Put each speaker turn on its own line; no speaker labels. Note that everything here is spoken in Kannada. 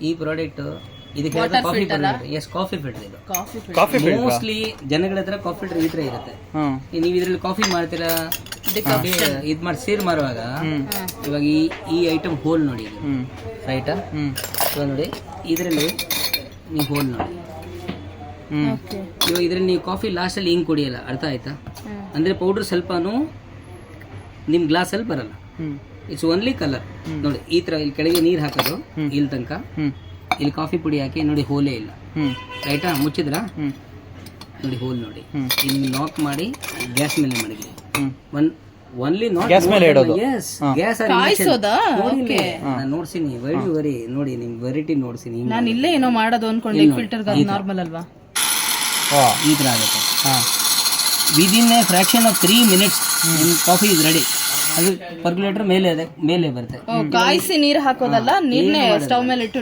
ಈ ಪ್ರಾಡಕ್ಟ್ ಇದಕ್ಕೆ coffee filter. Yes, coffee filter ಇದು.
ಕಾಫಿ
ಮೋಸ್ಟ್ಲಿ ಜನಗಳ ಹತ್ರ ಕಾಫಿ ಫಿಲ್ಟರ್ ಈ ತರ ಇರುತ್ತೆ. ನೀವು ಇದ್ರಲ್ಲಿ ಕಾಫಿ ಮಾಡ್ತೀರಾ, ಇದ್ ಮಾಡಿ ಸೇರ್ ಮಾರುವಾಗ ಇವಾಗ ಈ ಐಟಮ್ ಹೋಲ್ ನೋಡಿ, ರೈಟಾ? ಇವಾಗ ನೋಡಿ ಇದರಲ್ಲಿ ನೀವು ಹೋಲ್ ನೋಡಿ. ಇವಾಗ ಇದ್ರಲ್ಲಿ ನೀವು ಕಾಫಿ ಲಾಸ್ಟ್ ಅಲ್ಲಿ ಹಿಂಗ್ ಕುಡಿಯಲ್ಲ, ಅರ್ಥ ಆಯ್ತಾ? ಅಂದ್ರೆ ಪೌಡರ್ ಸ್ವಲ್ಪನೂ ನಿಮ್ ಗ್ಲಾಸ್ ಅಲ್ಲಿ ಬರಲ್ಲ. It's only colour. ನೋಡಿ ಈ ತರ ಇಲ್ಲಿ ಕೆಳಗೆ ನೀರ್ ಹಾಕೋದು, ಇಲ್ಲಿ ತನಕ ಇಲ್ಲಿ ಕಾಫಿ ಪುಡಿ ಹಾಕಿ ನೋಡಿ, ಹೋಲೇ ಇಲ್ಲ, ರೈಟಾ? ಮುಚ್ಚಿದ್ರ ನೋಡಿ ಹೋಲ್ ನೋಡಿ. ಇಲ್ಲಿ ನಾಕ್ ಮಾಡಿ ಗ್ಯಾಸ್ ಮೇಲೆ ಮಡಗಿ, ಓನ್ಲಿ ನಾಟ್
ಗ್ಯಾಸ್ ಮೇಲೆ ಇಡೋದು.
ಎಸ್, ಗ್ಯಾಸ್ ನೋಡ್ಸಿನಿ, ವರಿ ನೋಡಿ, ನಿಮ್ ವೆರೈಟಿ ನೋಡ್ಸಿನಿ.
ನಾನು ಇಲ್ಲೇ ಏನೋ ಮಾಡೋದು ಅನ್ಕೊಂಡೆ, ಫಿಲ್ಟರ್ ನಾರ್ಮಲ್ ಅಲ್ವಾ?
ಈ ತರ ಆಗುತ್ತೆ. Within A fraction of 3 minutes coffee is ready. ಅದು ಪರ್ಕ್ಯುಲೇಟರ್ ಮೇಲೆ ಬರುತ್ತೆ.
ಕಾಯಿಸಿ ನೀರು ಹಾಕೋದಲ್ಲ, ನೀರ್ನೇ ಸ್ಟವ್ ಮೇಲೆ ಇಟ್ಟು